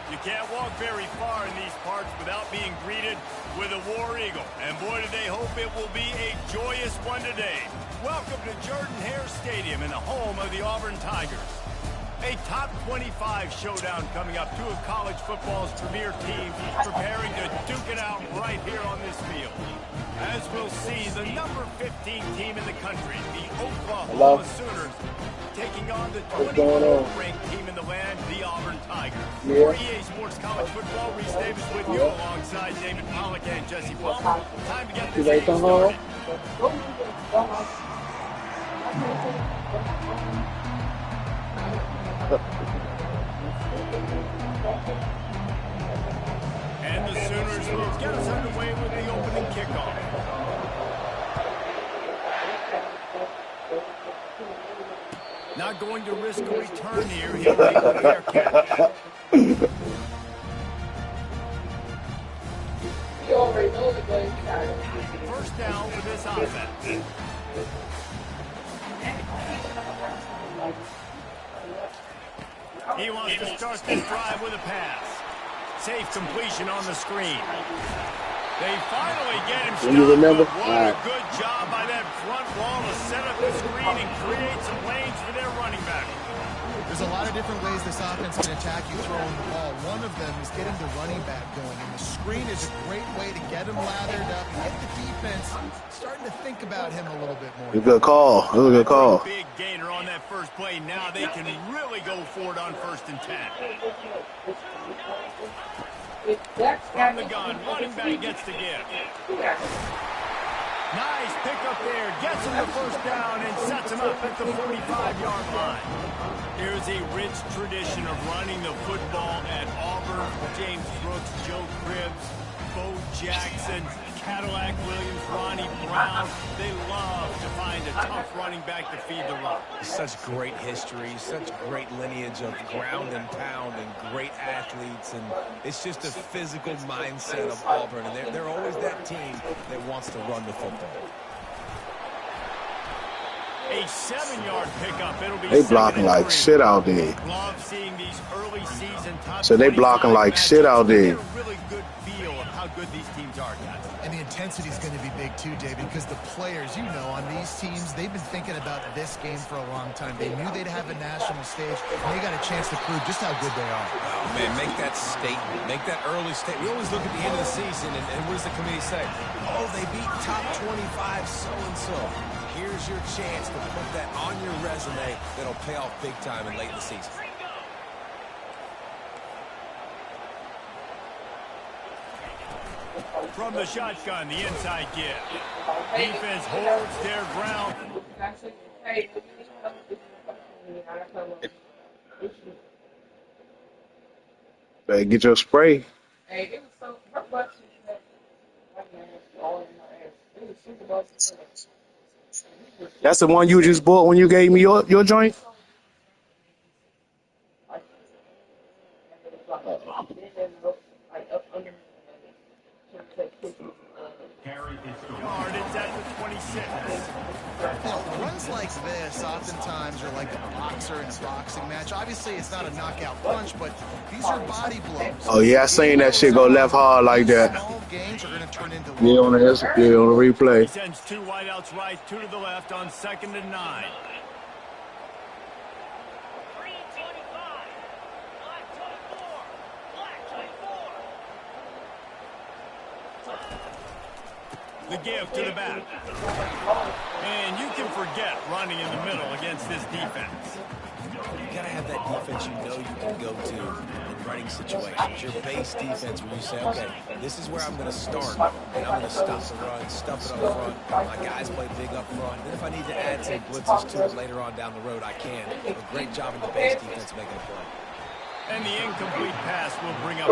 You can't walk very far in these parts without being greeted with a War Eagle. And boy, do they hope it will be a joyous one today. Welcome to Jordan-Hare Stadium in the home of the Auburn Tigers. A top 25 showdown coming up. Two of college football's premier teams preparing to duke it out right here on this field. As we'll see, the number 15 team in the country, the Oklahoma Sooners, taking on the 24th ranked team in the land, the Auburn Tigers. For EA Sports College Football, Reese Davis with you alongside David Pollack and Jesse Palmer. Time to get this game started. And the Sooners will get us underway with the opening kickoff. Not going to risk a return here. He'll make the fair catch. First down for this offense. He wants to start this drive with a pass. Safe completion on the screen. They finally get him stopped. You remember? What a good job by that front wall to set up the screen and create some lanes for their running back. There's a lot of different ways this offense can attack you throwing the ball. One of them is getting the running back going, and the screen is a great way to get him lathered up and get the defense starting to think about him a little bit more. Good call. That was a good call. Big gainer on that first play. Now they can really go for it on 1st and 10. From the gun, running back gets the gift. Nice pickup there. Gets him the first down and sets him up at the 45-yard line. Here's a rich tradition of running the football at Auburn. James Brooks, Joe Cribbs, Bo Jackson, Cadillac Williams, Ronnie Brown. They love to find a tough running back to feed the run. Such great history, such great lineage of ground and pound and great athletes. And it's just a physical mindset of Auburn. And they're always that team that wants to run the football. A 7-yard pickup. It'll be they blocking like shit out there. Love seeing these early season top So they blocking like shit out there. Get a really good feel of how good these teams are, guys. And the intensity is going to be big too, David, because the players, you know, on these teams, they've been thinking about this game for a long time. They knew they'd have a national stage, and they got a chance to prove just how good they are. Oh, man, make that statement. Make that early statement. We always look at the end of the season, and what does the committee say? Oh, they beat top 25 so-and-so. Here's your chance to put that on your resume that'll pay off big time and late in the season. From the shotgun, the inside give. Defense holds their ground. Better get your spray. That's the one you just bought when you gave me your joint? It's at the 26. You know, runs like this oftentimes are like a boxer in a boxing match. Obviously, it's not a knockout punch, but these are body blows. Oh, yeah, I seen that shit go left hard like that. Small gains are going to turn into Yeah, on the replay. He sends two wideouts right, two to the left on 2nd and 9. The give to the back. And you can forget running in the middle against this defense. You got to have that defense you know you can go to in running situations. Your base defense where you say, okay, this is where I'm going to start, and I'm going to stop the run, stuff it up front. My guys play big up front. Then if I need to add some blitzes to it later on down the road, I can. A great job in the base defense making a play. And the incomplete pass will bring up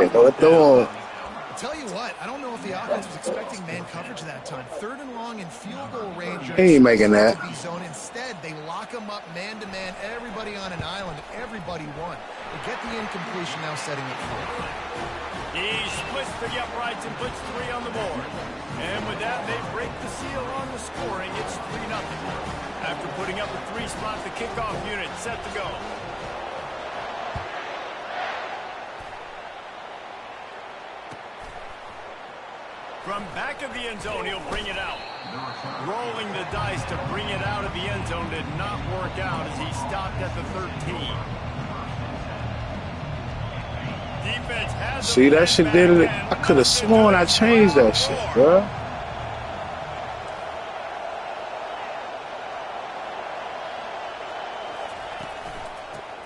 Tell you what, I don't know if the offense was expecting man coverage that time. 3rd and long in field goal range. He ain't making that. Instead, they lock him up man-to-man, everybody on an island, everybody won. They get the incompletion now setting up front. He splits the uprights and puts 3 on the board. And with that, they break the seal on the scoring. It's 3-0. After putting up a 3 spot, the kickoff unit set to go. From back of the end zone, he'll bring it out. Rolling the dice to bring it out of the end zone did not work out as he stopped at the 13. Defense has See, that shit did it. I could have sworn I changed that shit, bro.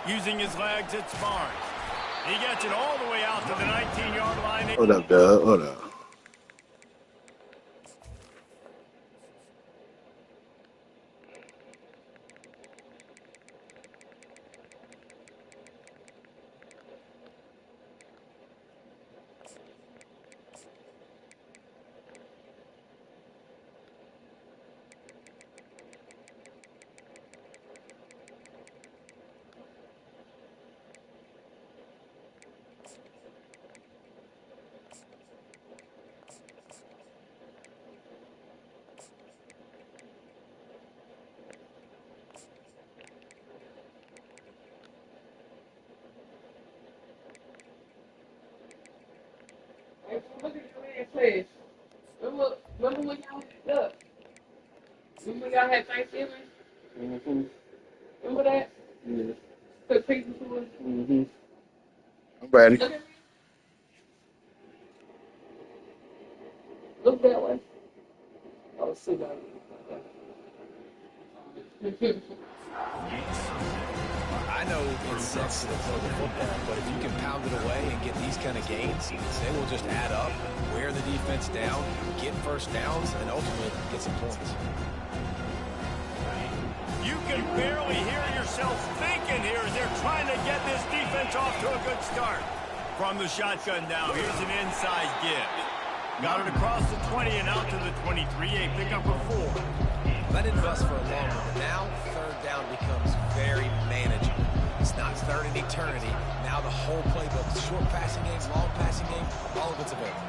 Using his legs, it's Barnes. He gets it all the way out to the 19-yard line. Hold up, Doug. Hold up. Look at your man place. Remember when y'all look? Remember when y'all had Thanksgiving? Mm-hmm. Remember that? Yeah. Cook pizza for us? Mm-hmm. I'm ready. Look at me. Look that way. Oh, see that. I know it's sexy to throw the football, but if you can pound it away and get these kind of gains, they will just add up, wear the defense down, get first downs, and ultimately get some points. You can barely hear yourself thinking here as they're trying to get this defense off to a good start. From the shotgun now, here's an inside give. Got it across the 20 and out to the 23, a pickup of 4. That didn't bust for a long one. Now, third down becomes very manageable. It's not third in eternity. Now the whole playbook, short passing games, long passing game, all of it's available.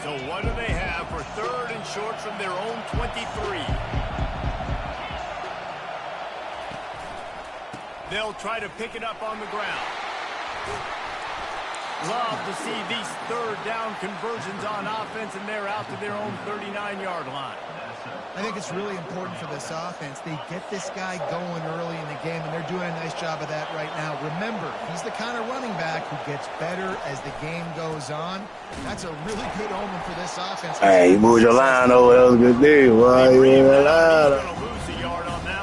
So what do they have for third and short from their own 23? They'll try to pick it up on the ground. Love to see these third down conversions on offense, and they're out to their own 39-yard line. I think it's really important for this offense. They get this guy going early in the game, and they're doing a nice job of that right now. Remember, he's the kind of running back who gets better as the game goes on. That's a really good omen for this offense. Hey, you moved your line over. That was a good deal. Why you moved your line over?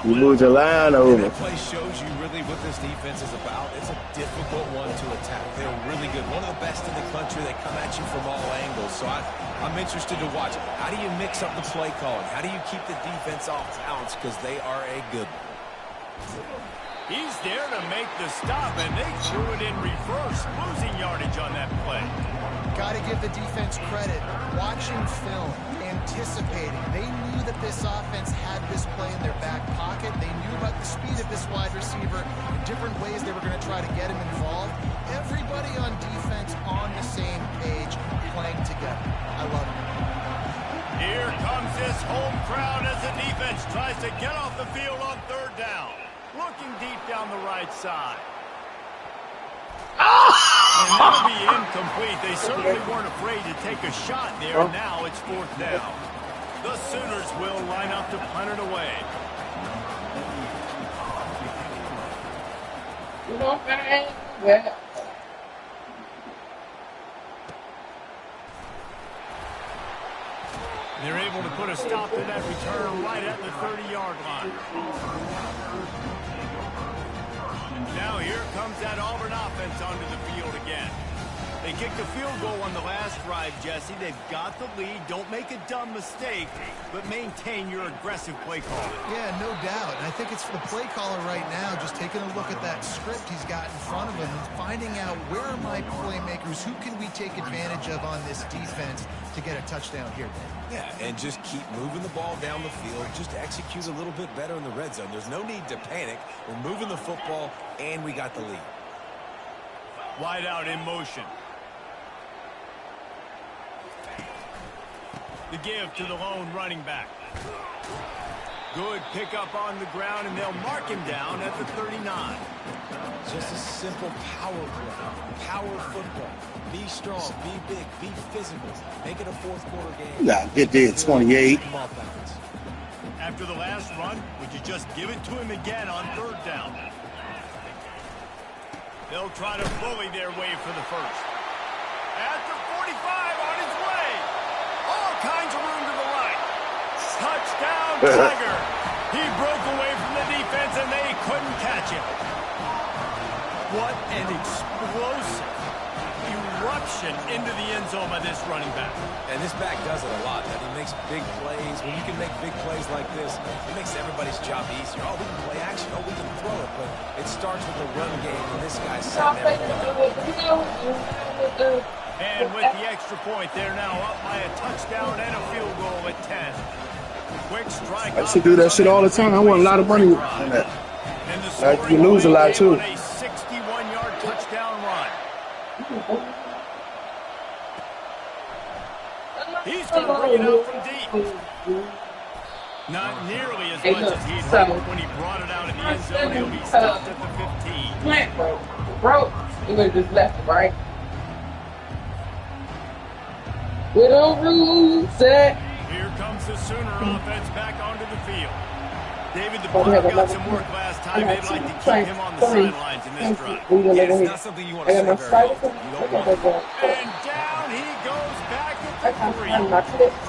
You moved your line over. That play shows you really what this defense is about. It's a difficult one to attack. They're really good. One of the best in the country. They come at you from all angles. So I'm interested to watch. How do you mix up the play calling? How do you keep the defense off balance? Because they are a good one. He's there to make the stop, and they threw it in reverse, losing yardage on that play. Got to give the defense credit. Watching film, anticipating. They knew that this offense had this play in their back pocket. They knew about the speed of this wide receiver and different ways they were going to try to get him involved. Everybody on defense on the same page, playing together. I love it. Here comes this home crowd as the defense tries to get off the field on third down. Looking deep down the right side. And that'll be incomplete. They certainly weren't afraid to take a shot there. Now it's fourth down. The Sooners will line up to punt it away. You know, well. They're able to put a stop to that return right at the 30-yard line. Now here comes that Auburn offense onto the field again. They kicked a field goal on the last drive, Jesse. They've got the lead. Don't make a dumb mistake, but maintain your aggressive play calling. Yeah, no doubt. And I think it's for the play caller right now, just taking a look at that script he's got in front of him and finding out where are my playmakers, who can we take advantage of on this defense to get a touchdown here. Yeah, and just keep moving the ball down the field. Just execute a little bit better in the red zone. There's no need to panic. We're moving the football, and we got the lead. Wide out in motion. The give to the lone running back. Good pickup on the ground, and they'll mark him down at the 39. Just a simple power play. Power football. Be strong, be big, be physical. Make it a fourth quarter game. You gotta get there at 28. After the last run, would you just give it to him again on third down? They'll try to bully their way for the first. At the 45, on his way. All kinds of room to the right. Touchdown, Tiger. He broke away from the defense, and they couldn't catch him. What an explosive eruption into the end zone by this running back. And this back does it a lot. He makes big plays. When you can make big plays like this, it makes everybody's job easier. Oh, we can play action. Oh, we can throw it. But it starts with the run game, and this guy's setting everything up. And with the extra point, they're now up by a touchdown and a field goal at 10. Quick strike. I used to do that shit all the time. I won a lot of money on that. And you lose a lot too. A 61-yard touchdown run. He's going to bring it out from deep. Not nearly as much as he'd hoped when he brought it out in the end zone. He'll be stopped at the 15. Plant broke. He would have just left it, right? With a rule set. Here comes the Sooner offense back onto the field. David, the Bucs got some work last time. They'd like to keep him on the sidelines in this drive. Yeah, it's not something you want to say very often. And down he goes back at the 3.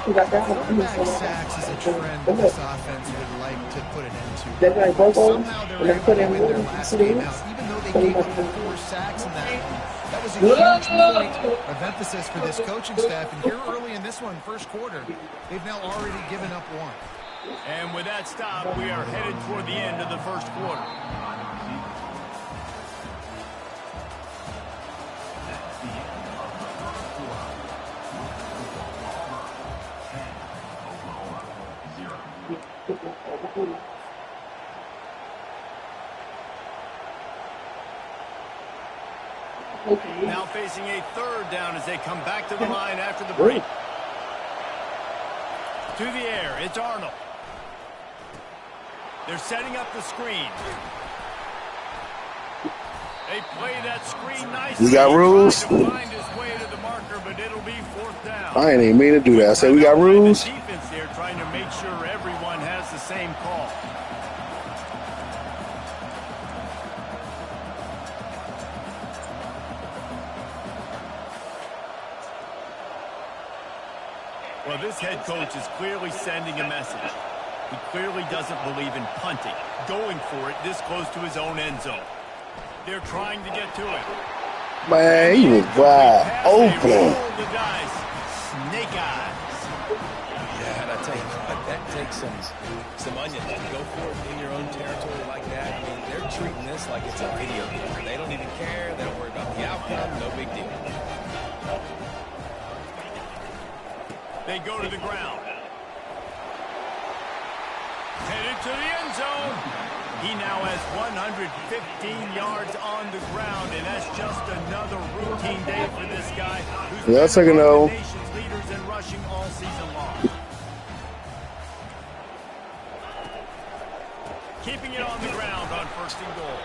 Quarterback sacks is a trend that this offense would like to put an end to. Somehow they're able to win their last game out, even though they gave up the 4 sacks in that one. That was a huge point of emphasis for this coaching staff. And here early in this one, first quarter, they've now already given up 1. And with that stop, we are headed toward the end of the first quarter. Now facing a third down as they come back to the line after the break. To the air, it's Arnold. They're setting up the screen. They play that screen nicely. We got rules. Find his way to the marker, but it'll be fourth down. I ain't even mean to do that. I said we got rules. The defense there trying to make sure everyone has the same call. Well, this head coach is clearly sending a message. He clearly doesn't believe in punting, going for it this close to his own end zone. They're trying to get to it. Man, he was wide open. The dice. Snake eyes. Yeah, and I tell you what, that takes some onions to go for it in your own territory like that. I mean, they're treating this like it's a video game. They don't even care. They don't worry about the outcome. No big deal. They go to the ground. Headed to the end zone. He now has 115 yards on the ground, and that's just another routine day for this guy. Yeah, that's like an O. Nation's leaders in rushing all season long. Keeping it on the ground on first and goal.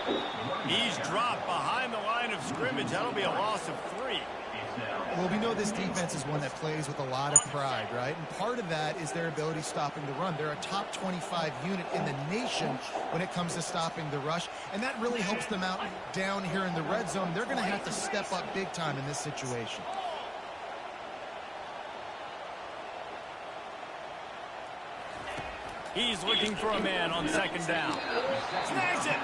He's dropped behind the line of scrimmage. That'll be a loss of 3. Well, we know this defense is one that plays with a lot of pride, right? And part of that is their ability stopping the run. They're a top 25 unit in the nation when it comes to stopping the rush, and that really helps them out down here in the red zone. They're going to have to step up big time in this situation. He's looking for a man on second down. Snags it.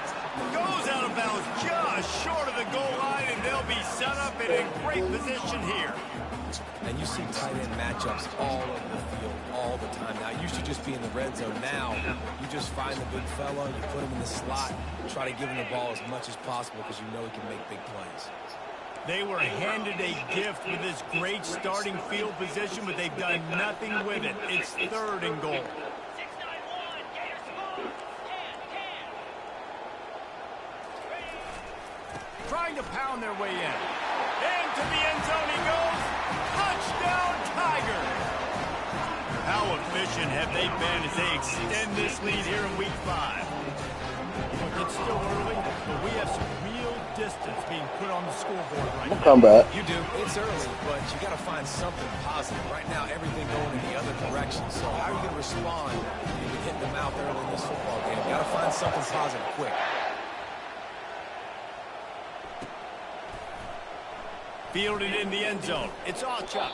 Goes out of bounds just short of the goal line, and they'll be set up in a great position here. And you see tight end matchups all over the field all the time. Now, it used to just be in the red zone. Now, you just find the big fella, you put him in the slot, try to give him the ball as much as possible because you know he can make big plays. They were handed a gift with this great starting field position, but they've done nothing with it. It's third and goal. Trying to pound their way in. Into the end zone he goes. Touchdown, Tiger. how efficient have they been as they extend this lead here in Week 5? It's still early, but we have some real distance being put on the scoreboard right now. Come back. You do. It's early, but you got to find something positive. Right now, everything going in the other direction. So how are you going to respond if you hit the mouth early in this football game? You got to find something positive quick. Fielded in the end zone. It's Alchuk.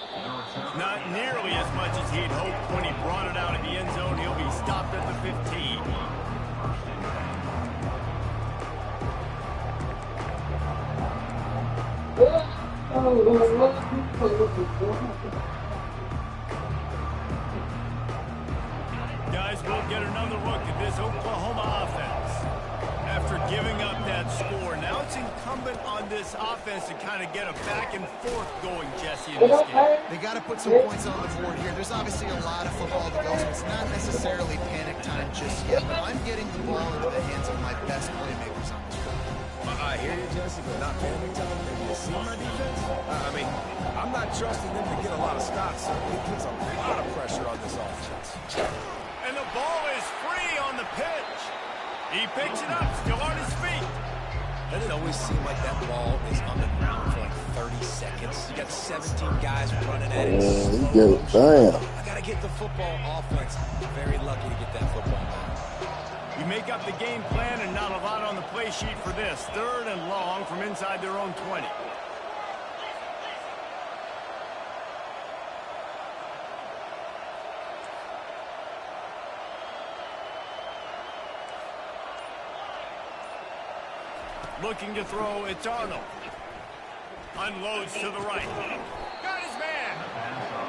Not nearly as much as he'd hoped when he brought it out of the end zone. He'll be stopped at the 15. Guys, we'll get another look at this Oklahoma offense. After giving up that score, now it's incumbent on this offense to kind of get a back and forth going, Jesse, in this game. They got to put some points on the board here. There's obviously a lot of football to go, so it's not necessarily panic time just yet. But I'm getting the ball into the hands of my best playmakers on this one. I hear you, Jesse, but not panic time. Have you seen my defense? I mean, I'm not trusting them to get a lot of stops, so it puts a lot of pressure on this offense. And the ball is free on the pitch. He picks it up, still on his feet. Doesn't it always seem like that ball is on the ground for like 30 seconds? You got 17 guys running at it. You get it. Damn. I got to get the football offense. Very lucky to get that football back. You make up the game plan and not a lot on the play sheet for this. 3rd and long from inside their own 20. Looking to throw, it's Arnold. Unloads to the right. Got his man.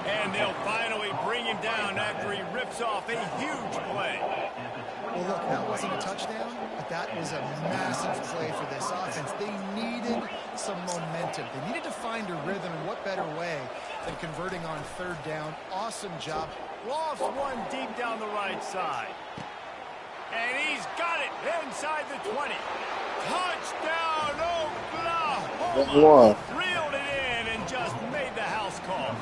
And they'll finally bring him down after he rips off a huge play. Well, look, that wasn't a touchdown, but that was a massive play for this offense. They needed some momentum. They needed to find a rhythm, and what better way than converting on 3rd down. Awesome job. Lofts one deep down the right side. And he's got it inside the 20. Touchdown, Oklahoma! Reeled it in and just made the house call.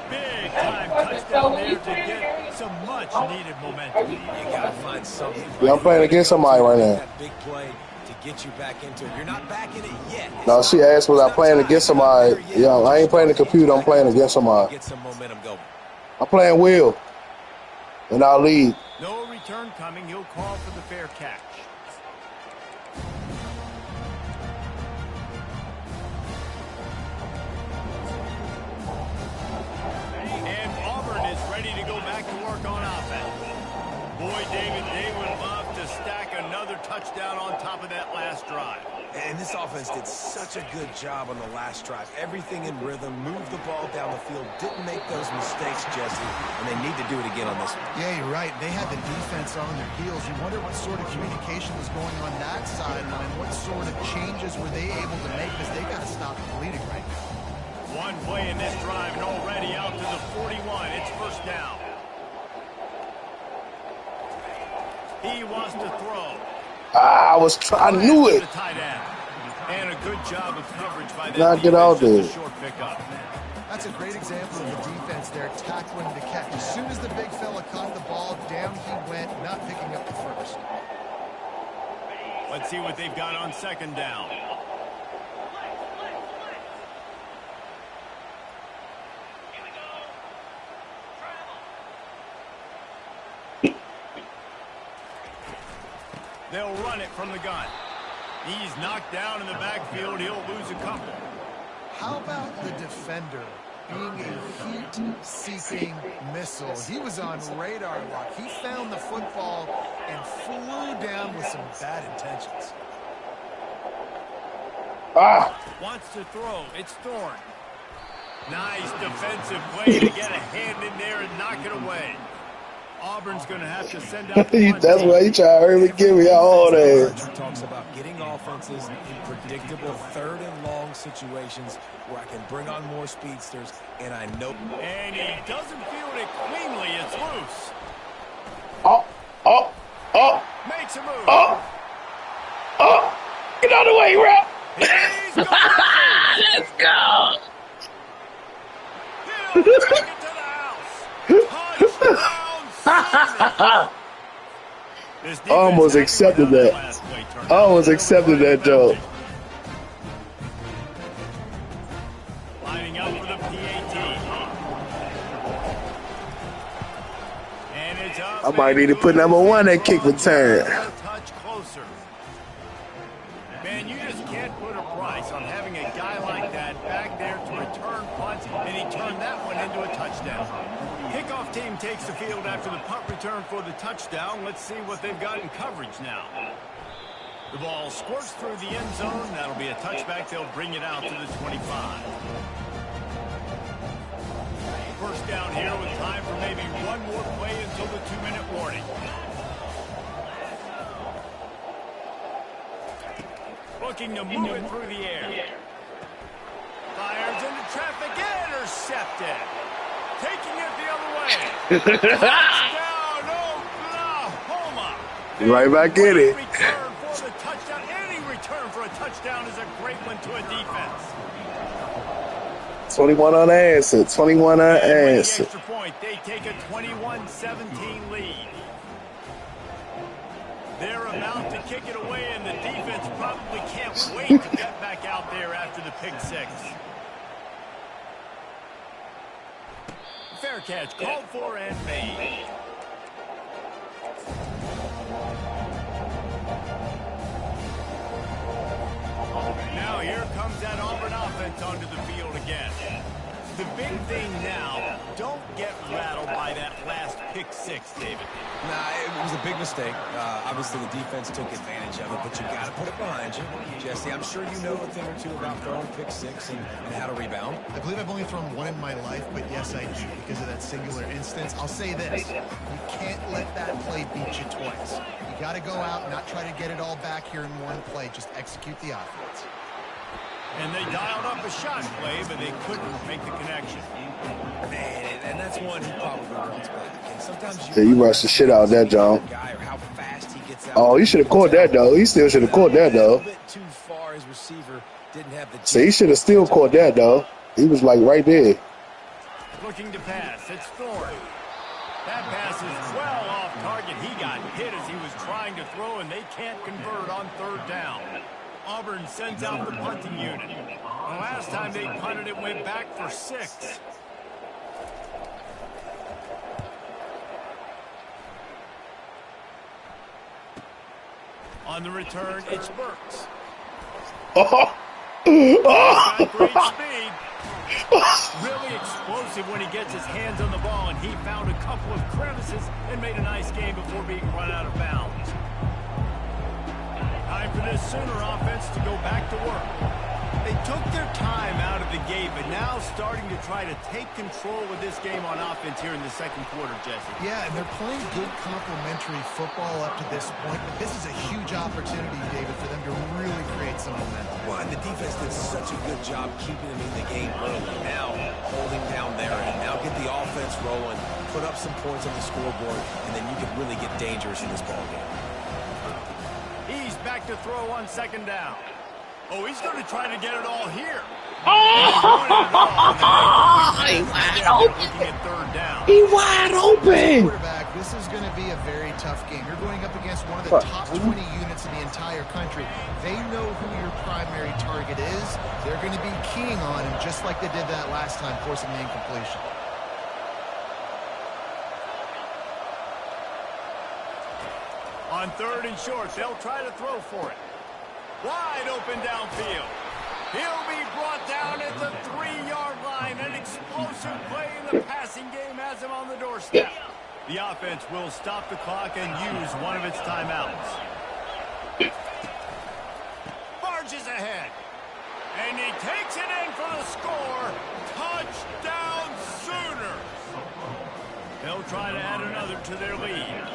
Big time touchdown there to get some much needed momentum. You got to find something. Yeah, I'm playing against somebody right now. That big play to get you back into it. You're not back in it yet. No, she asked was I playing against somebody. Yeah, I ain't playing the computer. I'm playing against somebody. Get some momentum going. I'm playing Will. And I'll lead. No return coming. He'll call for the fair catch. And Auburn is ready to go back to work on offense. Boy, David, they would love to stack another touchdown on top of that last drive. And this offense did such a good job on the last drive. Everything in rhythm, moved the ball down the field, didn't make those mistakes, Jesse, and they need to do it again on this one. Yeah, you're right. They had the defense on their heels. You wonder what sort of communication was going on that sideline. What sort of changes were they able to make, because they got to stop the bleeding right now. One play in this drive and already out to the 41. It's 1st down. He wants to throw. I knew it. And a good job of coverage by that. Now get out there. Short pickup. That's a great example of the defense there tackling the catch. As soon as the big fella caught the ball, down he went, not picking up the first. Let's see what they've got on 2nd down. They'll run it from the gun. He's knocked down in the backfield. He'll lose a couple. How about the defender being a heat-seeking missile? He was on radar lock. He found the football and flew down with some bad intentions. Wants to throw. It's Thorne. Nice defensive play to get a hand in there and knock it away. Auburn's going to have to send out That's why he tried to hurt me, give me all that. Talks about getting offenses in predictable 3rd and long situations where I can bring on more speedsters, and I know. And he doesn't field it cleanly. It's loose. Makes a move. Get out of the way, Rap. He's going. Let's go. He'll take it to the house. This defense Almost had to accepted run out that. the last play turn. Almost accepted that joke. Lining up for the PAT. And it's up. I might need to put number 1 at kick return. A touch closer. Man, you just can't put a price on having a guy like that back there to return punts, and he turned that one into a touchdown. Kickoff team takes the field after the punt return for the touchdown. Let's see what they've got in coverage now. The ball squirts through the end zone. That'll be a touchback. They'll bring it out to the 25. First down here with time for maybe one more play until the 2-minute warning. Looking to move it through the air. Fires into traffic. Intercepted. Taking it the other way. Touchdown, Oklahoma. Right back in it. Return for the touchdown. Any return for a touchdown is a great one to a defense. 21 unanswered. 21 And with the unanswered. extra point, they take a 21-17 lead. They're about to kick it away, and the defense probably can't wait to get back out there after the pick six. Fair catch called for and made. Now here comes that Auburn offense onto the field again. The big thing now, don't get rattled by that last pick six, David. Nah, it was a big mistake. Obviously, the defense took advantage of it, but you got to put it behind you. Jesse, I'm sure you know a thing or two about throwing pick six and how to rebound. I believe I've only thrown one in my life, but yes, I do because of that singular instance. I'll say this. You can't let that play beat you twice. You got to go out and not try to get it all back here in one play. Just execute the offense. And they dialed up a shot play, but they couldn't make the connection. Man, and that's one he probably runs back. And sometimes Yeah, you rushed the shit out of that, John. Guy or how fast he gets out. Oh, he should have caught that, though. He still should have caught that, A though. little bit too far. His receiver didn't have the. So he should have still caught that, though. He was, like, right there. Looking to pass. It's Thorne. That pass is well off target. He got hit as he was trying to throw, and they can't convert on third down. Auburn sends out the punting unit. The last time they punted, it went back for 6. On the return, it's Burks. Oh, Got great speed. Really explosive when he gets his hands on the ball, and he found a couple of crevices and made a nice game before being run out of bounds. Time for this Sooner offense to go back to work. They took their time out of the gate, but now starting to try to take control of this game on offense here in the second quarter, Jesse. Yeah, and they're playing good complementary football up to this point, but this is a huge opportunity, David, for them to really create some momentum. Well, and the defense did such a good job keeping them in the game early. Now, holding down their end. Now get the offense rolling, put up some points on the scoreboard, and then you can really get dangerous in this ballgame. He's back to throw on second down. Oh, he's going to try to get it all here. He wide open. Third down. He wide open. Quarterback, this is going to be a very tough game. You're going up against one of the top 20 units in the entire country. They know who your primary target is. They're going to be keying on him just like they did that last time, forcing the incompletion. On third and short, they'll try to throw for it. Wide open downfield. He'll be brought down at the 3-yard line. An explosive play in the passing game has him on the doorstep. The offense will stop the clock and use one of its timeouts. Barges ahead. And he takes it in for the score. Touchdown Sooners. They'll try to add another to their lead.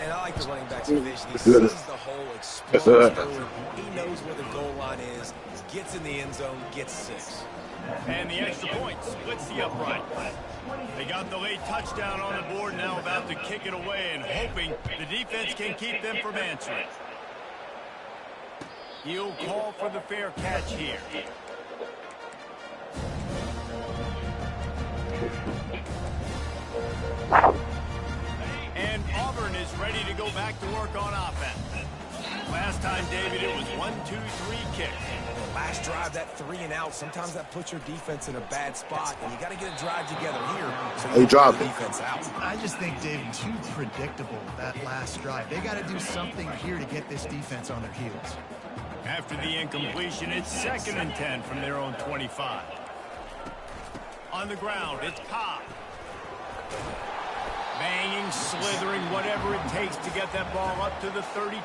And I like the running back's vision. He sees the hole, explodes through it. He knows where the goal line is, gets in the end zone, gets 6. And the extra point splits the upright. They got the late touchdown on the board, now about to kick it away and hoping the defense can keep them from answering. He'll call for the fair catch here. And is ready to go back to work on offense. Last time, David, it was 1, 2, 3 kicks. Last drive, that 3 and out. Sometimes that puts your defense in a bad spot, and you got to get a drive together here so you get the defense out. I just think, David, too predictable, that last drive. They got to do something here to get this defense on their heels. After the incompletion, it's 2nd and 10 from their own 25. On the ground, it's Cobb. Banging, slithering, whatever it takes to get that ball up to the 32.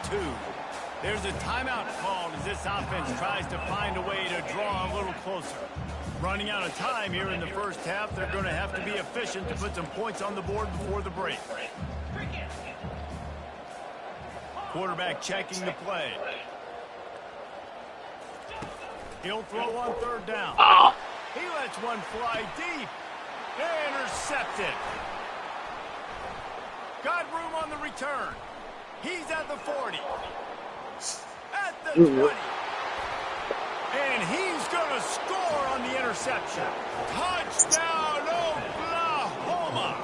There's a timeout called as this offense tries to find a way to draw a little closer. Running out of time here in the first half, they're going to have to be efficient to put some points on the board before the break. Quarterback checking the play. He'll throw on 3rd down. He lets one fly deep. Intercepted. Got room on the return. He's at the 40. At the 20. And he's going to score on the interception. Touchdown, Oklahoma.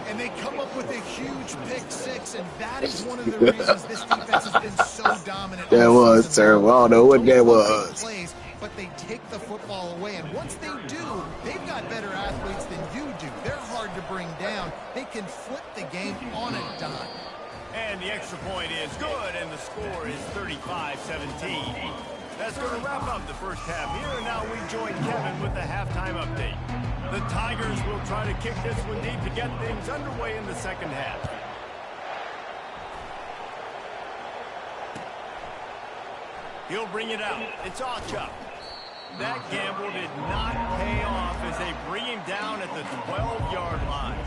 And they come up with a huge pick-6, and that is one of the reasons this defense has been so dominant. That was terrible. I don't know what that was. Plays, but they take the football away, and once they do, they've got better athletes than you do. They're hard to bring down. They can flip the game on a dime. And the extra point is good, and the score is 35-17. That's going to wrap up the first half here, and now we join Kevin with the halftime update. The Tigers will try to kick this one deep to get things underway in the second half. He'll bring it out. It's Achuk. That gamble did not pay off as they bring him down at the 12-yard line.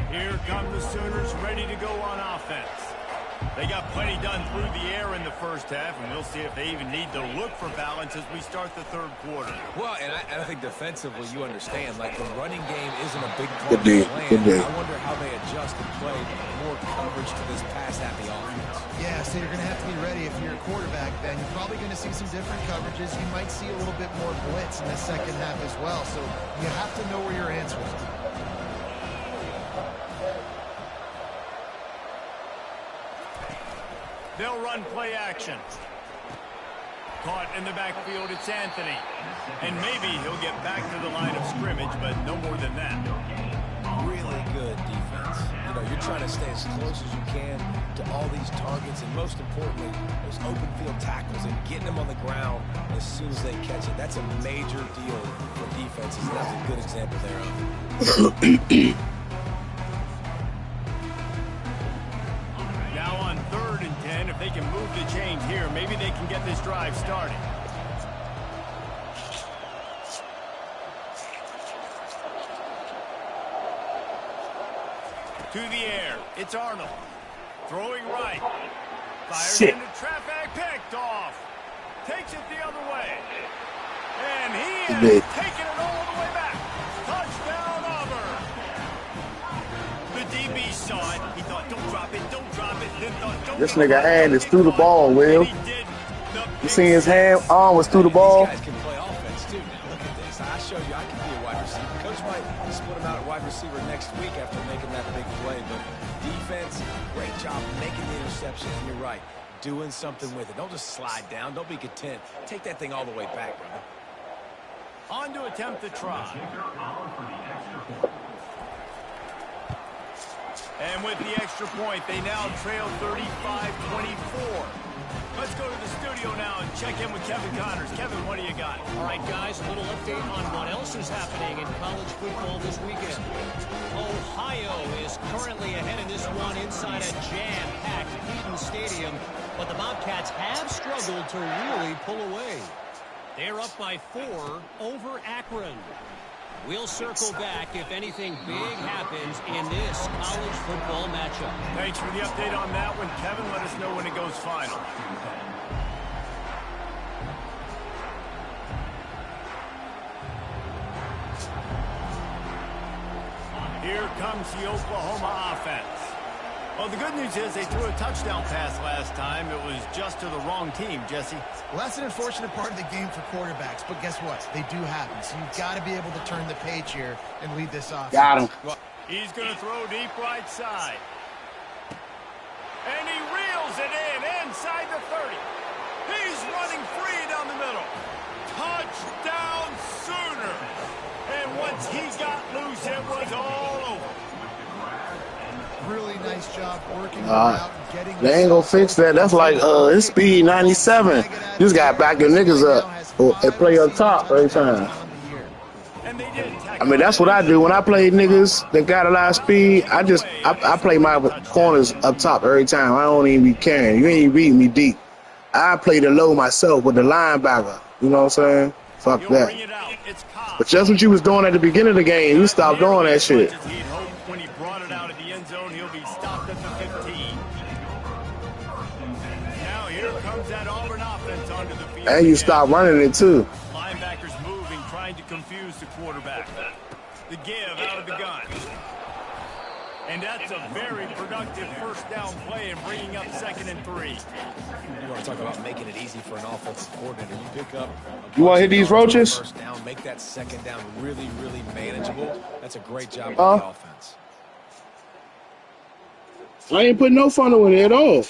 Here come the Sooners ready to go on offense. They got plenty done through the air in the first half, and we'll see if they even need to look for balance as we start the 3rd quarter. Well, and I think defensively, you understand, like the running game isn't a big part of the plan. I wonder how they adjust and play more coverage to this pass-happy offense. Yeah, so you're going to have to be ready if you're a quarterback, then. You're probably going to see some different coverages. You might see a little bit more blitz in the second half as well, so you have to know where your answers are. They'll run play action. Caught in the backfield, it's Anthony. And maybe he'll get back to the line of scrimmage, but no more than that. Really good defense. You know, you're trying to stay as close as you can to all these targets, and most importantly, those open field tackles and getting them on the ground as soon as they catch it. That's a major deal for defenses, and that's a good example thereof. If they can move the chains here, maybe they can get this drive started. To the air, it's Arnold. Throwing right. Fires into traffic, picked off. Takes it the other way. And he is taking it all the way back. Touchdown, Auburn. The DB saw it. He thought, don't drop it, don't drop it. Then thought, don't this nigga hand is through the ball, Will. You see his arm was through the ball? These guys can play offense, too. Now, look at this. I showed you I can be a wide receiver. Coach might split him out at wide receiver next week after making that big play. But defense, great job making the interception. And you're right, doing something with it. Don't just slide down. Don't be content. Take that thing all the way back, brother. On to attempt the try. And with the extra point, they now trail 35-24. Let's go to the studio now and check in with Kevin Connors. Kevin, what do you got? All right, guys, a little update on what else is happening in college football this weekend. Ohio is currently ahead in this one inside a jam-packed Eaton Stadium, but the Bobcats have struggled to really pull away. They're up by 4 over Akron. We'll circle back if anything big happens in this college football matchup. Thanks for the update on that one, Kevin. Let us know when it goes final. Here comes the Oklahoma offense. Well, the good news is they threw a touchdown pass last time. It was just to the wrong team, Jesse. Well, that's an unfortunate part of the game for quarterbacks, but guess what? They do happen, so you've got to be able to turn the page here and lead this offense. Got him. Well, He's going to throw deep right side. And he reels it in inside the 30. He's running free down the middle. Touchdown Sooner. And once he got loose, it was all over. Really nice job working the route and getting. They ain't gonna fix that. That's like his speed 97. This guy back your niggas up and play up top every time. I mean, that's what I do when I play niggas that got a lot of speed. I play my corners up top every time. I don't even be carrying. You ain't beating me deep. I play the low myself with the linebacker. You know what I'm saying? Fuck that. But just what you was doing at the beginning of the game, you stopped doing that shit. When he brought it out of the end zone, he'll be stopped at the 15. Now here comes that Auburn offense onto the field. And you stop running it too. Linebackers moving, trying to confuse the quarterback. The give out of the gun. And that's a very productive first down play and bringing up 2nd and 3. You want to talk about making it easy for an offensive coordinator. You pick up. You want to hit these roaches? First down, make that 2nd down really, really manageable. That's a great job by the offense. I ain't putting no funnel in it at all.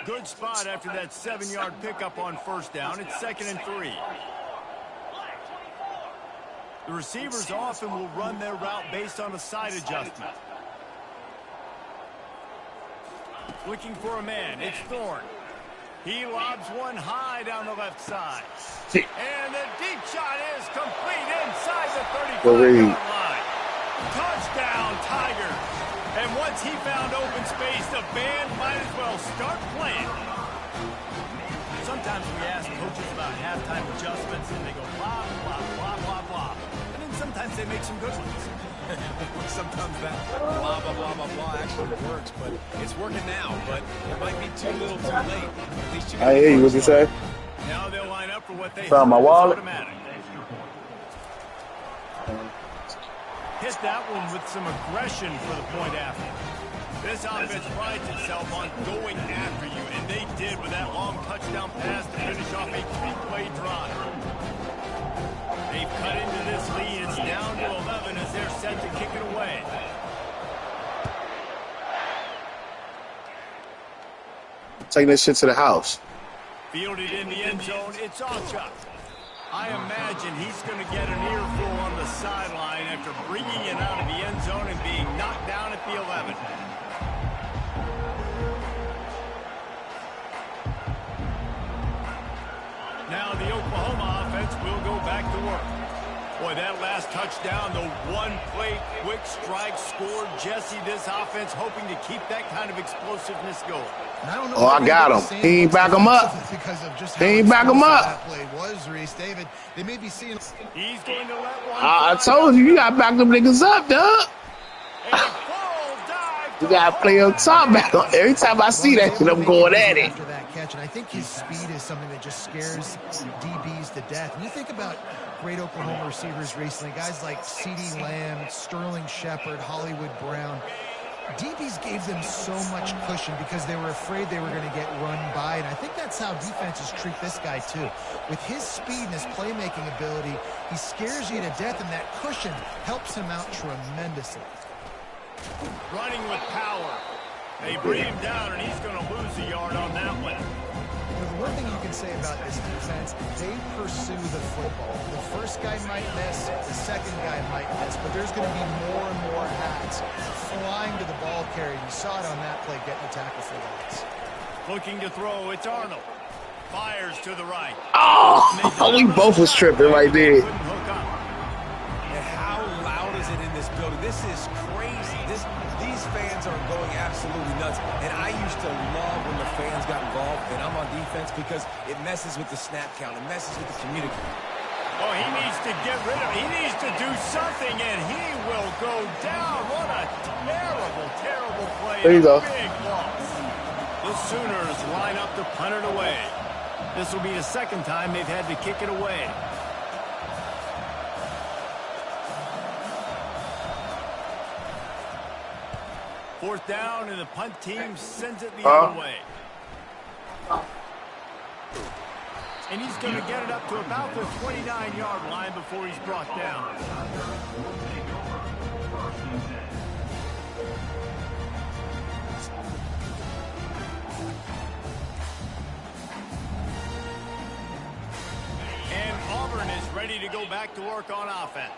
Good spot after that 7-yard pickup on first down. It's 2nd and 3. The receivers often will run their route based on a side adjustment. Looking for a man. It's Thorne. He lobs one high down the left side. And the deep shot is complete inside the 35-yard line. Touchdown, Tigers. And once he found open space, the band might as well start playing. Sometimes we ask coaches about halftime adjustments, and they go blah, blah, blah, blah, blah. And then sometimes they make some good ones. Sometimes that blah, blah, blah, blah, blah actually works, but it's working now. But it might be too little too late. At least you I hear you. What you say? Now they'll line up for what they Found my wallet. Automatic. Hit that one with some aggression for the point after. This offense prides itself on going after you, and they did with that long touchdown pass to finish off a 3-play drive. They've cut into this lead. It's down to 11 as they're set to kick it away. Taking this shit to the house. Fielded in the end zone. It's Ocha. I imagine he's going to get an earful on the sideline after bringing it out of the end zone and being knocked down at the 11. Now the Oklahoma offense will go back to work. Boy, that last touchdown, the one-play quick strike scored. Jesse, this offense hoping to keep that kind of explosiveness going. I got him. He ain't back him up. He ain't back him up. That play was, Reese. David, they may be seeing. He's going to let one. I told you, you got to back them niggas up, dog. You got to play up top back on. Every time I see that shit, I'm going at it. After that catch, and I think his speed is something that just scares DBs to death. And you think about great Oklahoma receivers recently, guys like CeeDee Lamb, Sterling Shepard, Hollywood Brown. DBs gave them so much cushion because they were afraid they were going to get run by, and I think that's how defenses treat this guy too. With his speed and his playmaking ability, he scares you to death, and that cushion helps him out tremendously. Running with power. They bring him down, and he's going to lose a yard on that one. The one thing you can say about this defense, they pursue the football. The first guy might miss, the second guy might miss, but there's going to be more and more hats flying to the ball carrier. You saw it on that play, getting the tackle for loss. Looking to throw, it's Arnold. Fires to the right. Oh, we both was tripping right there. And how loud is it in this building? This is crazy. These fans are going absolutely nuts. And I used to love when the fans got involved, and I'm on defense because it messes with the snap count. It messes with the communication. Oh, he needs to get rid of it. He needs to do something, and he will go down. What a terrible, terrible play. There you go. Big loss. The Sooners line up to punt it away. This will be the second time they've had to kick it away. Fourth down, and the punt team sends it the other way. And he's going to get it up to about the 29-yard line before he's brought down. And Auburn is ready to go back to work on offense.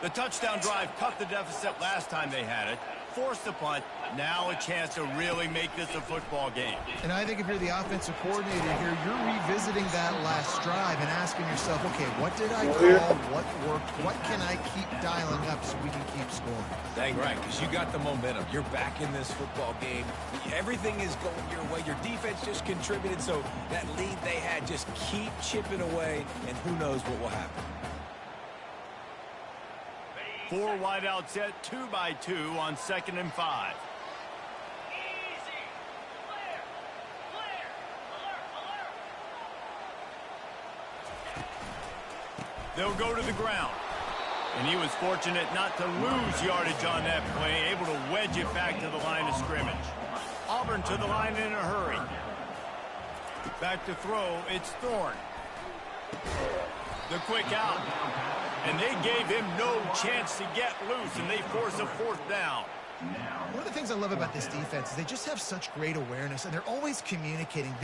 The touchdown drive cut the deficit last time they had it, forced the punt, now a chance to really make this a football game. And I think if you're the offensive coordinator here, you're revisiting that last drive and asking yourself, okay, what did I call? What worked? What can I keep dialing up so we can keep scoring? Dang right, because you got the momentum. You're back in this football game. Everything is going your way. Your defense just contributed, so that lead they had, just keep chipping away, and who knows what will happen. 4 wide out set, 2 by 2 on 2nd and 5. They'll go to the ground. And he was fortunate not to lose yardage on that play, able to wedge it back to the line of scrimmage. Auburn to the line in a hurry. Back to throw, it's Thorne. The quick out. And they gave him no chance to get loose, and they force a 4th down. One of the things I love about this defense is they just have such great awareness, and they're always communicating.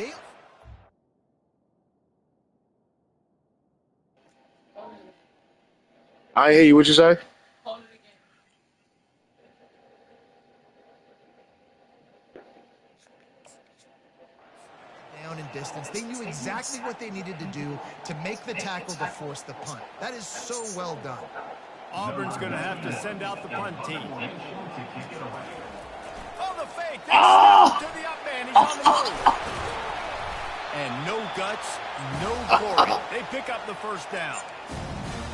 I hear you. What you say? Down in distance. They knew exactly what they needed to do to make the tackle to force the punt. That is so well done. Auburn's going to have to send out the punt team. Oh, the fake. They snap to the up man. He's on the move. And no guts, no glory. They pick up the 1st down.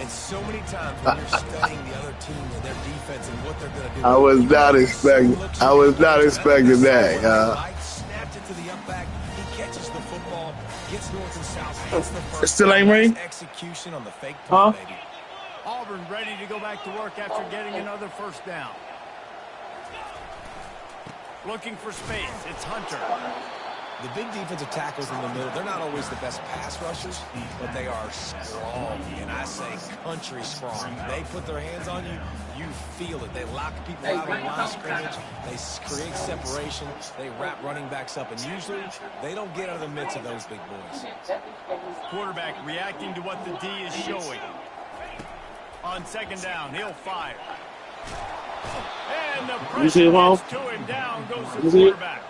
And so many times when you're studying the other team and their defense and what they're going to do. I was not expecting that. Snapped it to the up back. He catches the football, gets north and south, hits the first. It still ain't rain? Execution on the fake punt, baby. Auburn ready to go back to work after getting another 1st down. Looking for space. It's Hunter. The big defensive tackles in the middle, they're not always the best pass rushers, but they are strong, and I say country strong. They put their hands on you, you feel it. They lock people out on line of scrimmage. They create separation. They wrap running backs up, and usually they don't get out of the midst of those big boys. Quarterback reacting to what the D is showing. On 2nd down, he'll fire. And the pressure gets to him. Down goes the quarterback.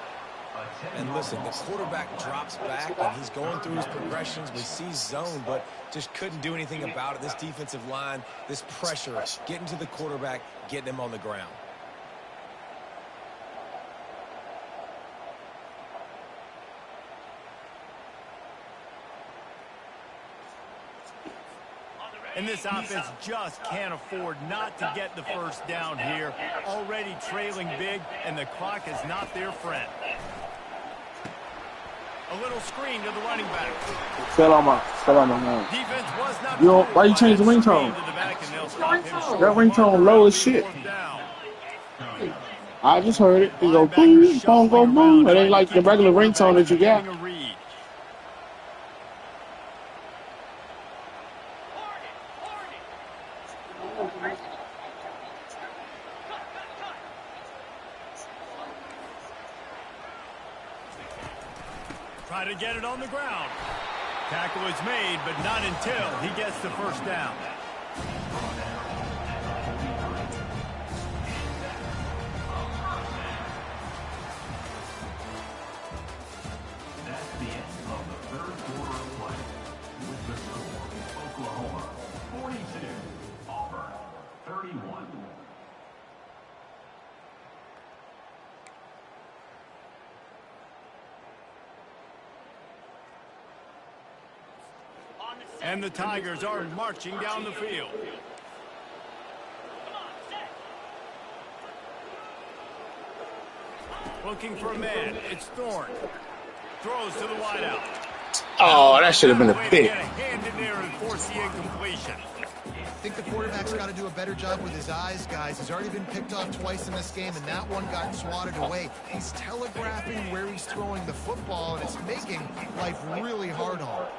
And listen, the quarterback drops back, and he's going through his progressions. We see zone, but just couldn't do anything about it. This defensive line, this pressure, getting to the quarterback, getting him on the ground. And this offense just can't afford not to get the 1st down here. Already trailing big, and the clock is not their friend. A little screen to the running back. Fell on my man. Defense was not. You know, why you change the ringtone? That ringtone low as shit. I just heard it. It go boom, phone go boom. It ain't like the regular ringtone that you got. Try to get it on the ground. Tackle is made, but not until he gets the 1st down. That's the end of the 3rd quarter of play. With the score, Oklahoma 42, Auburn 31. And the Tigers are marching down the field. Looking for a man. It's Thorne. Throws to the wideout. Oh, that should have been a pick. Get a hand in there and force the incompletion. I think the quarterback's got to do a better job with his eyes, guys. He's already been picked off twice in this game, and that one got swatted away. He's telegraphing where he's throwing the football, and it's making life really hard on him.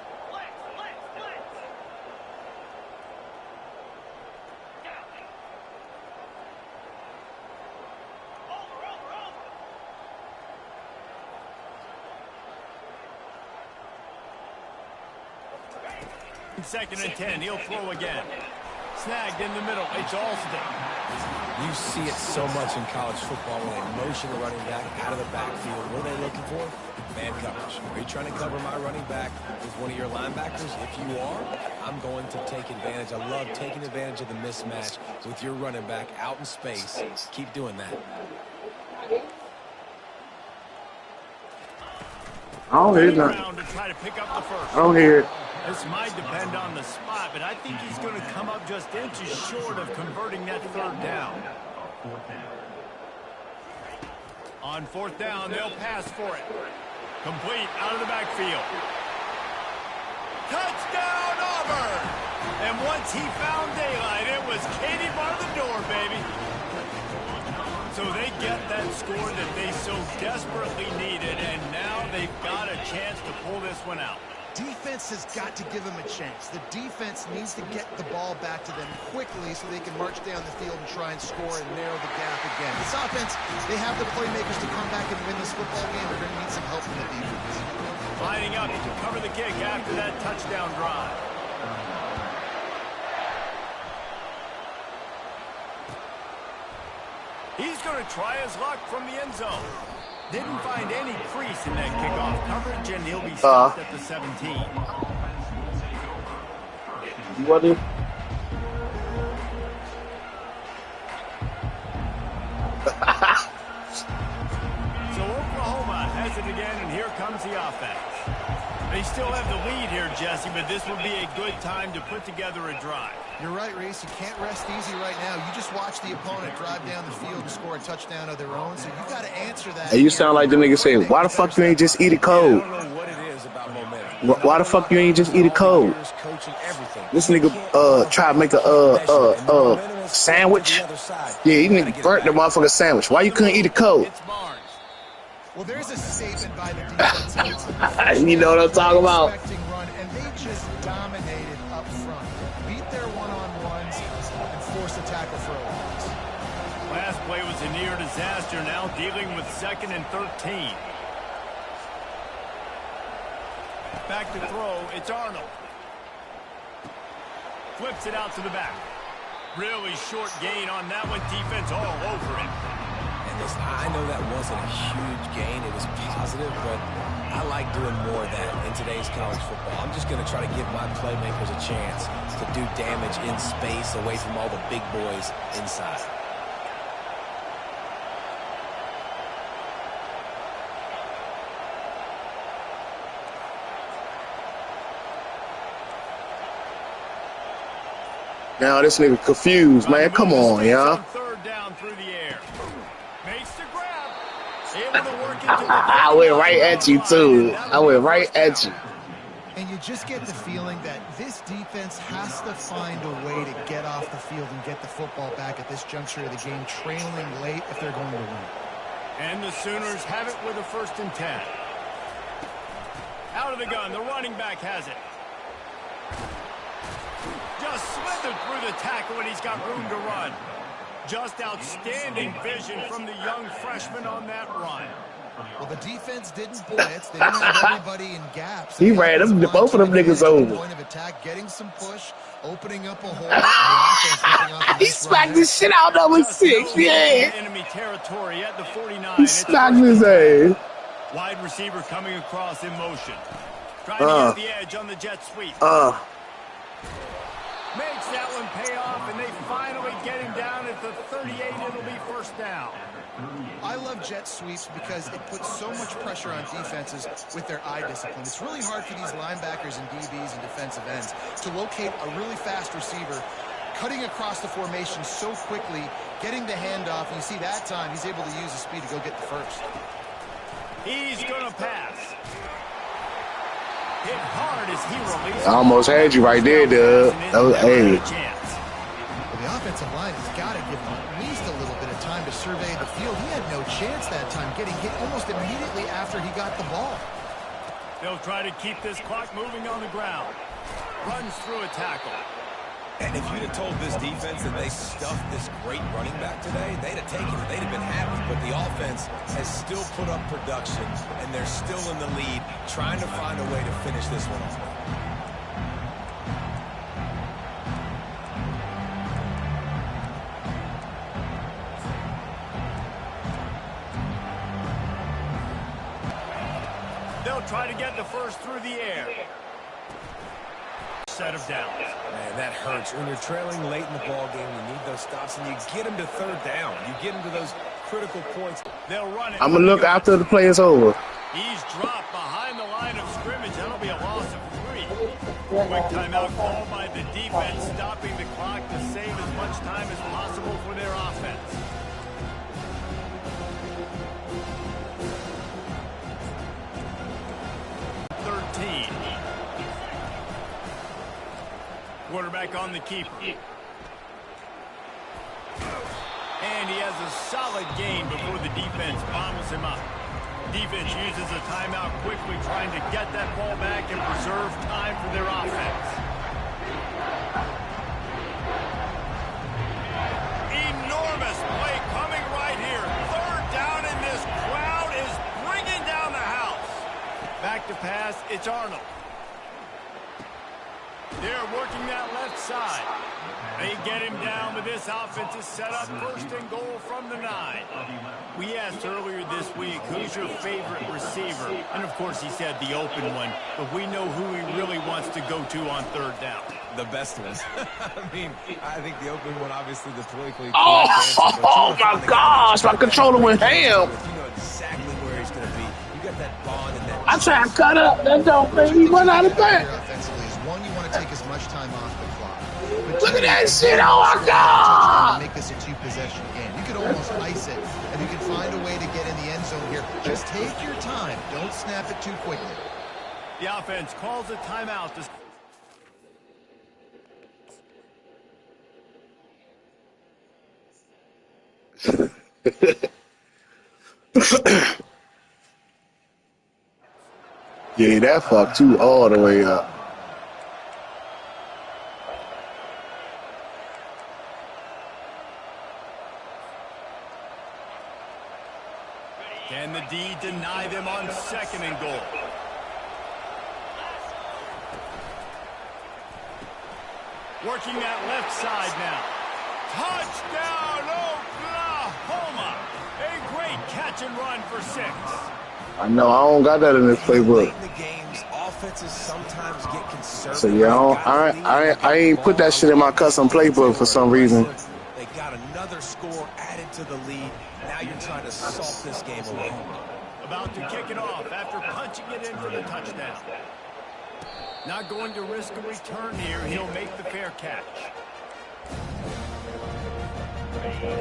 Second and 10. He'll throw again. Snagged in the middle. It's Alston. You see it so much in college football when they motion the running back out of the backfield. What are they looking for? Man coverage. Are you trying to cover my running back with one of your linebackers? If you are, I'm going to take advantage. I love taking advantage of the mismatch with your running back out in space. Keep doing that. I don't hear nothing. I don't hear it. This might depend on the spot, but I think he's going to come up just inches short of converting that third down. On fourth down, they'll pass for it. Complete out of the backfield. Touchdown, Auburn! And once he found daylight, it was Katie bar the door, baby. So they get that score that they so desperately needed, and now they've got a chance to pull this one out. Defense has got to give them a chance. The defense needs to get the ball back to them quickly so they can march down the field and try and score and narrow the gap again. This offense, they have the playmakers to come back and win this football game. They're going to need some help from the defense. Lining up to cover the kick after that touchdown drive. He's going to try his luck from the end zone. Didn't find any crease in that kickoff coverage, and he'll be stopped at the 17. You want to? So Oklahoma has it again, and here comes the offense. They still have the lead here, Jesse, but this would be a good time to put together a drive. You're right, Reese. You can't rest easy right now. You just watch the opponent drive down the field and score a touchdown of their own, so you got to answer that. Hey, you sound like the nigga saying, why the fuck you ain't just eat it cold? I don't know what it is about momentum. Why the fuck you ain't just eat it cold? This nigga try to make a sandwich. Yeah, he nigga burnt the motherfucking sandwich. Why you couldn't eat it cold? Well, there's a statement by the defense. You know what I'm talking about? Run, and they just dominated up front. Beat their one-on-ones and force a tackle for a loss. Last play was a near disaster, now dealing with 2nd and 13. Back to throw, it's Arnold. Flips it out to the back. Really short gain on that one, defense all over it. I know that wasn't a huge gain. It was positive, but I like doing more of that in today's college football. I'm just going to try to give my playmakers a chance to do damage in space away from all the big boys inside. Now this nigga confused, man. Come on, y'all. Third down through the air. Makes the grab. Able to work into the I went right at you, too. I went right at you. And you just get the feeling that this defense has to find a way to get off the field and get the football back at this juncture of the game, trailing late if they're going to win. And the Sooners have it with a 1st and 10. Out of the gun, the running back has it. Just slithered through the tackle, and he's got room to run. Just outstanding vision from the young freshman on that run. Well, the defense didn't blitz. They didn't have everybody in gaps. He ran them, both of them niggas over. Point of attack, getting some push, opening up a hole. He smacked the shit out of number 6, yeah. Enemy territory at the 49. He smacked his ass. Wide receiver coming across in motion. Trying to get the edge on the jet sweep. Makes that one pay off, and they finally get him down at the 38. It'll be 1st down. I love jet sweeps because it puts so much pressure on defenses with their eye discipline. It's really hard for these linebackers and DBs and defensive ends to locate a really fast receiver, cutting across the formation so quickly, getting the handoff, and you see that time he's able to use his speed to go get the first. He's going to pass. Hit hard as he releases. I almost had you right there, dude. Hey. Well, the offensive line has got to give him at least a little bit of time to survey the field. He had no chance that time, getting hit almost immediately after he got the ball. They'll try to keep this clock moving on the ground. Runs through a tackle. And if you'd have told this defense that they stuffed this great running back today, they'd have taken it. They'd have been happy. But the offense has still put up production, and they're still in the lead, trying to find a way to finish this one off. They'll try to get the first through the air. Set of downs. Man, that hurts. When you're trailing late in the ball game, you need those stops, and you get them to third down. You get them to those critical points. They'll run it. I'm going to look after the play is over. He's dropped behind the line of scrimmage. That'll be a loss of 3. Quick timeout called by the defense, stopping the clock to save as much time as possible for their offense. Quarterback on the keeper. And he has a solid gain before the defense bottles him up. Defense uses a timeout quickly, trying to get that ball back and preserve time for their offense. Enormous play coming right here. Third down, and this crowd is bringing down the house. Back to pass, it's Arnold. They're working that left side. They get him down, but this offense is set up first and goal from the 9. We asked earlier this week, who's your favorite receiver? And, of course, he said the open one, but we know who he really wants to go to on third down. The best ones. I mean, I think the open one, obviously, the politically correct oh my gosh, my controller went ham. You know exactly where he's going to be. You got that bond and that... I try to cut up, that don't make me run out of back. One, you want to take as much time off the clock. But Look at that shit, oh my God! Make this a 2-possession game. You could almost ice it, and you can find a way to get in the end zone here. Just take your time. Don't snap it too quickly. The offense calls a timeout. Yeah, that fucked you all the way up. Can the D deny them on second and goal? Working that left side now. Touchdown, Oklahoma! A great catch and run for 6. I know, I don't got that in this playbook. Late in the games, offenses sometimes get conservative. So yeah, I ain't put that shit in my custom playbook for some reason. They got another score added to the lead. Now you're trying to salt this game away. About to kick it off after punching it in for the touchdown. Not going to risk a return here. He'll make the fair catch.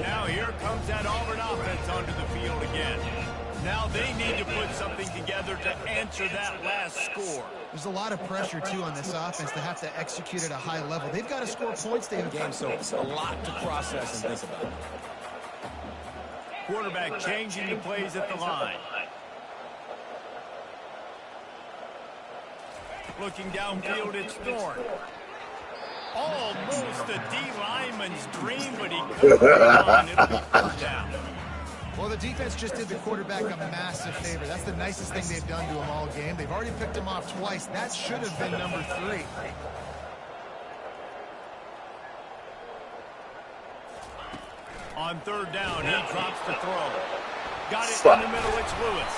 Now here comes that Auburn offense onto the field again. Now they need to put something together to answer that last score. There's a lot of pressure, too, on this offense to have to execute at a high level. They've got to score points. They have game, so it's a lot to process and think about. Quarterback changing the plays at the line. Looking downfield, it's Thorne. Almost a D lineman's dream, but he couldn't get on. It'll be first down. Well, the defense just did the quarterback a massive favor. That's the nicest thing they've done to him all game. They've already picked him off twice. That should have been number 3. On third down, he drops the throw. Got it in the middle, it's Lewis.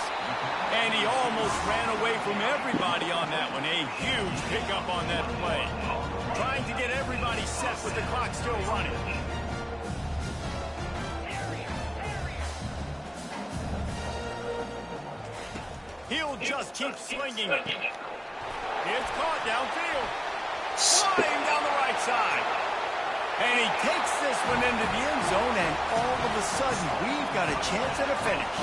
And he almost ran away from everybody on that one. A huge pickup on that play. Trying to get everybody set with the clock still running. He'll just keep slinging it. It's caught downfield. Flying down the right side. And he takes this one into the end zone, and all of a sudden, we've got a chance at a finish.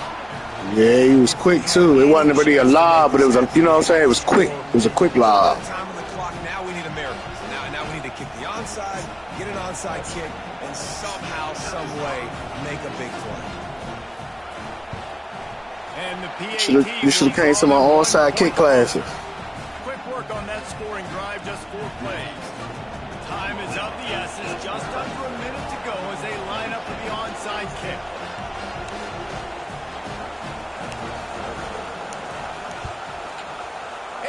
Yeah, he was quick, too. It wasn't really a lob, but it was, you know what I'm saying? It was quick. It was a quick lob. Time on the clock. Now we need a miracle. Now we need to kick the onside, get an onside kick, and somehow, some way, make a big play. And the PAT you should have came to my onside kick classes. Quick work on that scoring drive, just 4 plays. Time is of the essence, just under a minute to go as they line up for the onside kick.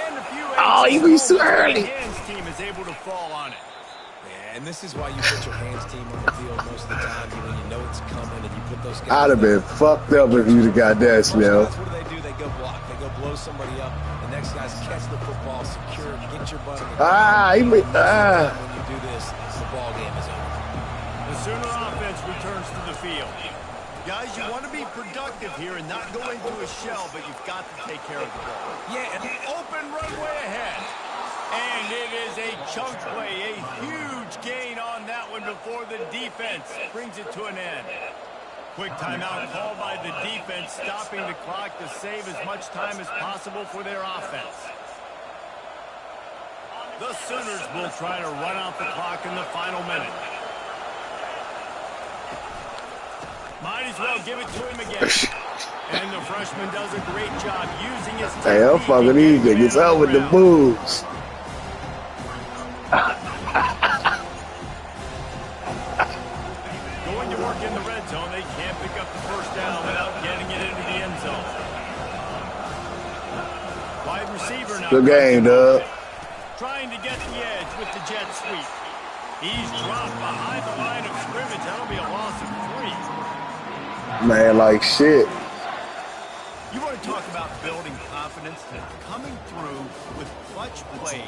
And a few oh, you be too early. The hands team is able to fall on it. Yeah, and this is why you put your hands team on the field most of the time when you know it's coming and you put those guys. I'd have been fucked up if you'd have got that, Snell. What do? They go block. They go blow somebody up, and the football, secure, get your butt on the Ah, he made, When you do this, the ball game is over. The Sooner offense returns to the field. Guys, you want to be productive here and not go into a shell, but you've got to take care of the ball. Yeah, and Open runway ahead. And it is a chunk play, a huge gain on that one before the defense brings it to an end. Quick timeout called by the defense, stopping the clock to save as much time as possible for their offense. The Sooners will try to run out the clock in the final minute. Might as well give it to him again. And the freshman does a great job using his technique. Hey, I'm fucking these niggas out with the moves. Going to work in the red zone, they can't pick up the first down without getting it into the end zone. Wide receiver now. Good game, Doug. Trying to get the edge with the jet sweep. He's dropped behind the line of scrimmage. That'll be a loss of 3. Man, like shit. You want to talk about building confidence? Coming through with clutch plays,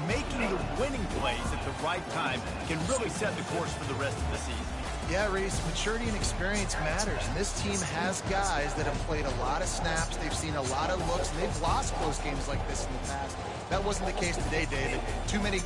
making the winning plays at the right time can really set the course for the rest of the season. Yeah, Reese, maturity and experience matters, and this team has guys that have played a lot of snaps, they've seen a lot of looks, and they've lost close games like this in the past. That wasn't the case today, David. Too many